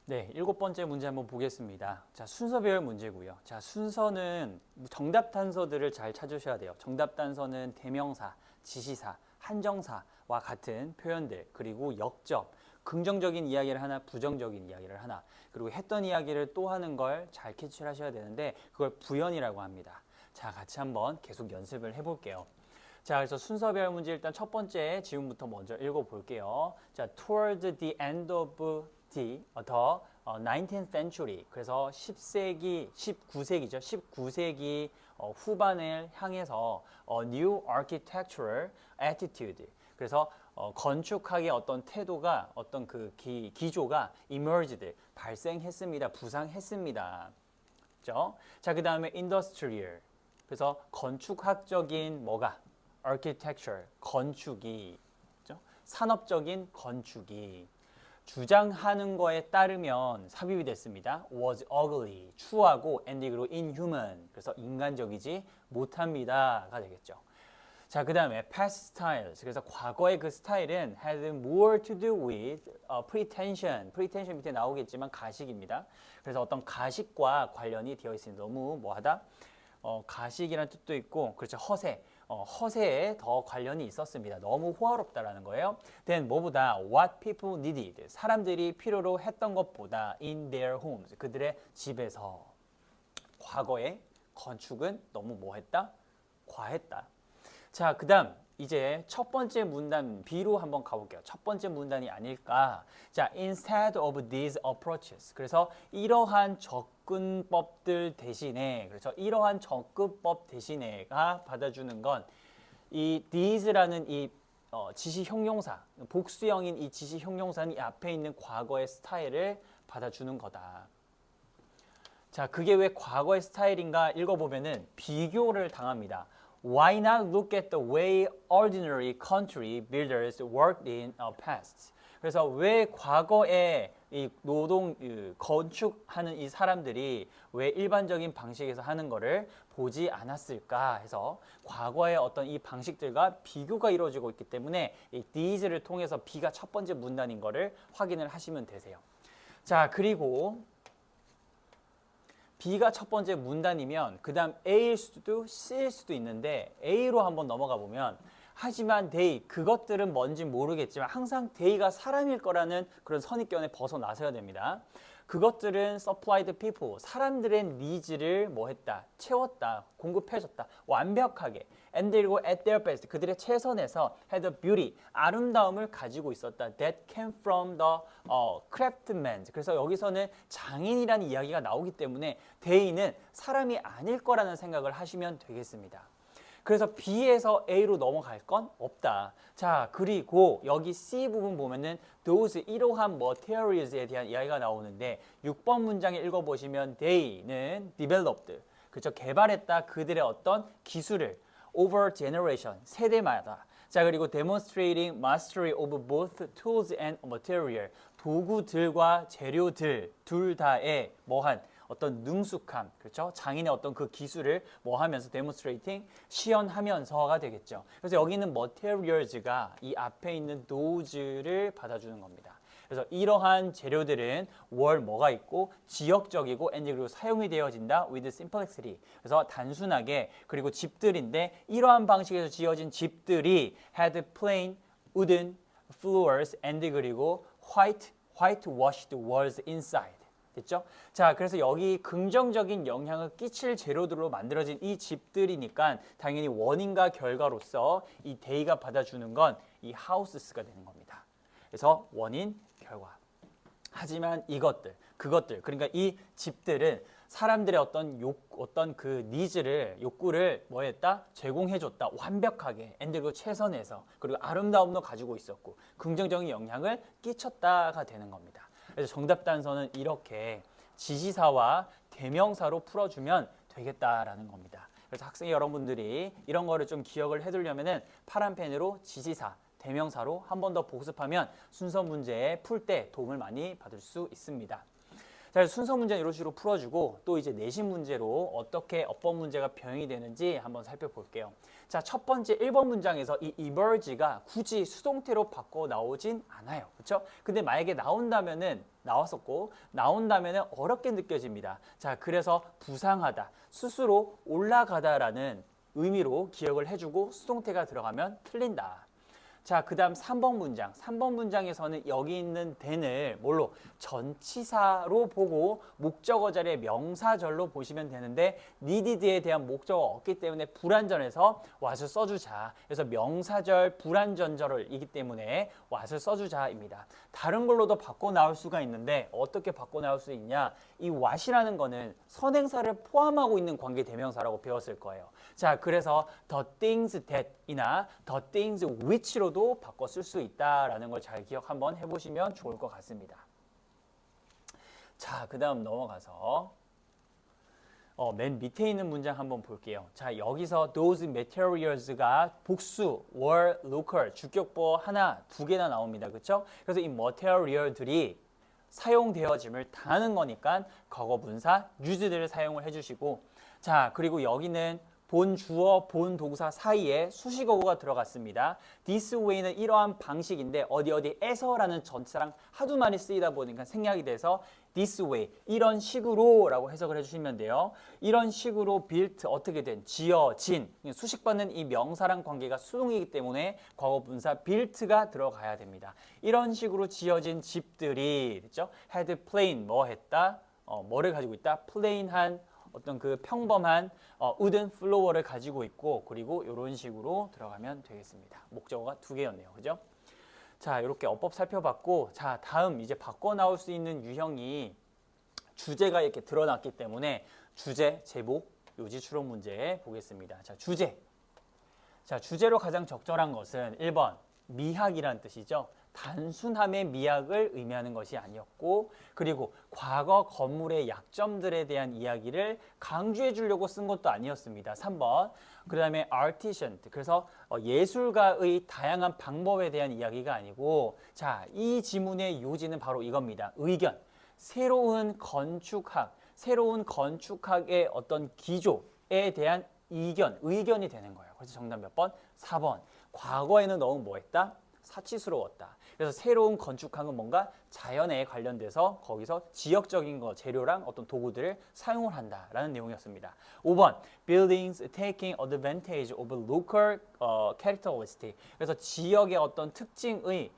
네, 7번째 문제 한번 보겠습니다. 자, 순서별 문제고요. 자, 순서는 정답 단서들을 잘 찾으셔야 돼요. 정답 단서는 대명사, 지시사, 한정사와 같은 표현들, 그리고 역접, 긍정적인 이야기를 하나, 부정적인 이야기를 하나, 그리고 했던 이야기를 또 하는 걸 잘 캐치를 하셔야 되는데 그걸 부연이라고 합니다. 자, 같이 한번 계속 연습을 해볼게요. 자, 그래서 순서별 문제 일단 첫 번째 지금부터 먼저 읽어볼게요. 자, toward the end of the 19th century. 그래서 10세기, 19세기죠. 19세기 후반을 향해서 new architectural attitude. 그래서 건축학의 어떤 태도가 어떤 그 기조가 emerged 발생했습니다. 부상했습니다. 그렇죠? 자, 그다음에 industrial. 그래서 건축학적인 뭐가 architecture, 건축이, 그렇죠? 산업적인 건축이 주장하는 거에 따르면 삽입이 됐습니다. was ugly, 추하고 and 그리고 inhuman, 그래서 인간적이지 못합니다가 되겠죠. 자, 그 다음에 past styles, 그래서 과거의 그 스타일은 had more to do with pretension, pretension 밑에 나오겠지만 가식입니다. 그래서 어떤 가식과 관련이 되어 있습니다. 너무 뭐하다? 가식이라는 뜻도 있고, 그렇죠, 허세, 허세에 더 관련이 있었습니다. 너무 호화롭다라는 거예요. then 뭐보다 what people needed, 사람들이 필요로 했던 것보다 in their homes, 그들의 집에서. 과거의 건축은 너무 뭐했다? 과했다. 자, 그 다음 이제 첫 번째 문단 B로 한번 가볼게요. 첫 번째 문단이 아닐까. 자, instead of these approaches. 그래서 이러한 접근법들 대신에, 그래서 이러한 접근법 대신에가 받아주는 건 이 these라는 이 지시 형용사, 복수형인 이 지시 형용사는 이 앞에 있는 과거의 스타일을 받아주는 거다. 자, 그게 왜 과거의 스타일인가 읽어보면은 비교를 당합니다. Why not look at the way ordinary country builders worked in a past? 그래서 왜 과거에 이 노동 건축하는 이 사람들이 왜 일반적인 방식에서 하는 거를 보지 않았을까 해서 과거의 어떤 이 방식들과 비교가 이루어지고 있기 때문에 이 these를 통해서 B가 첫 번째 문단인 거를 확인을 하시면 되세요. 자, 그리고 B가 첫 번째 문단이면 그 다음 A일 수도 C일 수도 있는데 A로 한번 넘어가 보면 하지만 they, 그것들은 뭔지 모르겠지만 항상 they가 사람일 거라는 그런 선입견에 벗어나셔야 됩니다. 그것들은 supplied people, 사람들의 니즈를 뭐 했다? 채웠다, 공급해줬다, 완벽하게. and 그리고 at their best, 그들의 최선에서 had a beauty, 아름다움을 가지고 있었다. that came from the craftsman. 그래서 여기서는 장인이라는 이야기가 나오기 때문에 they는 사람이 아닐 거라는 생각을 하시면 되겠습니다. 그래서 B에서 A로 넘어갈 건 없다. 자, 그리고 여기 C 부분 보면은 those, 이러한 materials에 대한 이야기가 나오는데 6번 문장에 읽어보시면 they는 developed, 그렇죠, 개발했다, 그들의 어떤 기술을 over generation, 세대마다. 자, 그리고 demonstrating mastery of both tools and material, 도구들과 재료들 둘 다의 뭐한 어떤 능숙함, 그렇죠? 장인의 어떤 그 기술을 뭐 하면서 demonstrating, 시연하면서가 되겠죠. 그래서 여기는 materials가 이 앞에 있는 those를 받아주는 겁니다. 그래서 이러한 재료들은 뭐가 있고 지역적이고 and 그리고 사용이 되어진다 with simplicity. 그래서 단순하게, 그리고 집들인데 이러한 방식에서 지어진 집들이 had plain wooden floors and 그리고 whitewashed walls inside. 됐죠? 자, 그래서 여기 긍정적인 영향을 끼칠 재료들로 만들어진 이 집들이니까 당연히 원인과 결과로서 이 they가 받아주는 건 이 houses가 되는 겁니다. 그래서 원인, 결과. 하지만 그것들, 그러니까 이 집들은 사람들의 어떤 그 니즈를, 욕구를 뭐 했다? 제공해줬다. 완벽하게, and 그 최선에서, 그리고 아름다움도 가지고 있었고, 긍정적인 영향을 끼쳤다가 되는 겁니다. 그래서 정답 단서는 이렇게 지시사와 대명사로 풀어주면 되겠다라는 겁니다. 그래서 학생 여러분들이 이런 거를 좀 기억을 해두려면은 파란 펜으로 지시사, 대명사로 한 번 더 복습하면 순서 문제에 풀 때 도움을 많이 받을 수 있습니다. 자, 자, 순서 문제는 이런 식으로 풀어주고 또 이제 내신 문제로 어떻게 어법 문제가 변형이 되는지 한번 살펴볼게요. 자, 첫 번째 1번 문장에서 이 emerge가 굳이 수동태로 바꿔 나오진 않아요. 그렇죠? 근데 만약에 나왔었고 나온다면은 어렵게 느껴집니다. 자, 그래서 부상하다, 스스로 올라가다라는 의미로 기억을 해주고 수동태가 들어가면 틀린다. 자, 그 다음 3번 문장. 3번 문장에서는 여기 있는 then을 뭘로? 전치사로 보고 목적어 자리에 명사절로 보시면 되는데 needed에 대한 목적어가 없기 때문에 불완전해서 what을 써주자. 그래서 명사절 불완전절이기 때문에 what을 써주자입니다. 다른 걸로도 바꿔 나올 수가 있는데 어떻게 바꿔 나올 수 있냐? 이 what이라는 거는 선행사를 포함하고 있는 관계 대명사라고 배웠을 거예요. 자, 그래서 the things that이나 the things which로도 바꿔 쓸 수 있다라는 걸 잘 기억 한번 해보시면 좋을 것 같습니다. 자, 그 다음 넘어가서 맨 밑에 있는 문장 한번 볼게요. 자, 여기서 those materials가 복수, were local, 주격보 하나, 두 개나 나옵니다. 그렇죠? 그래서 이 material들이 사용되어짐을 당하는 거니까 과거 분사 used를 사용을 해주시고, 자, 그리고 여기는 본 주어, 본 동사 사이에 수식어가 들어갔습니다. This way는 이러한 방식인데 어디에서라는 전치사랑 하도 많이 쓰이다 보니까 생략이 돼서 this way, 이런 식으로 라고 해석을 해주시면 돼요. 이런 식으로 built, 어떻게 된, 지어진, 수식받는 이 명사랑 관계가 수동이기 때문에 과거 분사 built가 들어가야 됩니다. 이런 식으로 지어진 집들이 됐죠? had plain, 뭐 했다? 뭐를 가지고 있다? plain한 어떤 그 평범한 wooden floor를 가지고 있고, 그리고 이런 식으로 들어가면 되겠습니다. 목적어가 두 개였네요. 그죠? 자, 이렇게 어법 살펴봤고, 자, 다음 이제 바꿔 나올 수 있는 유형이 주제가 이렇게 드러났기 때문에 주제, 제목, 요지 추론 문제 보겠습니다. 자, 주제. 자, 주제로 가장 적절한 것은 1번 미학이라는 뜻이죠. 단순함의 미학을 의미하는 것이 아니었고, 그리고 과거 건물의 약점들에 대한 이야기를 강조해 주려고 쓴 것도 아니었습니다. 3번. 그 다음에 artisan, 그래서 예술가의 다양한 방법에 대한 이야기가 아니고, 자, 이 지문의 요지는 바로 이겁니다. 의견. 새로운 건축학의 어떤 기조에 대한 의견이 되는 거예요. 그래서 정답 몇 번? 4번. 과거에는 너무 뭐 했다? 사치스러웠다. 그래서 새로운 건축학은 뭔가 자연에 관련돼서 거기서 지역적인 거, 재료랑 어떤 도구들을 사용을 한다라는 내용이었습니다. 5번, buildings taking advantage of local characteristic. 그래서 지역의 어떤 특징의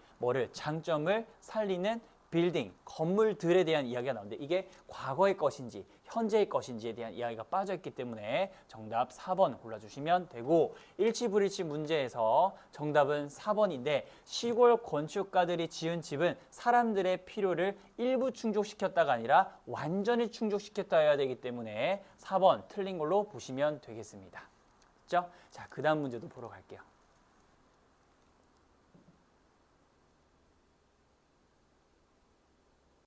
장점을 살리는 빌딩, 건물들에 대한 이야기가 나오는데 이게 과거의 것인지 현재의 것인지에 대한 이야기가 빠져있기 때문에 정답 4번 골라주시면 되고, 일치불일치 문제에서 정답은 4번인데 시골 건축가들이 지은 집은 사람들의 필요를 일부 충족시켰다가 아니라 완전히 충족시켰다야 되기 때문에 4번 틀린 걸로 보시면 되겠습니다. 그렇죠? 자, 그 다음 문제도 보러 갈게요.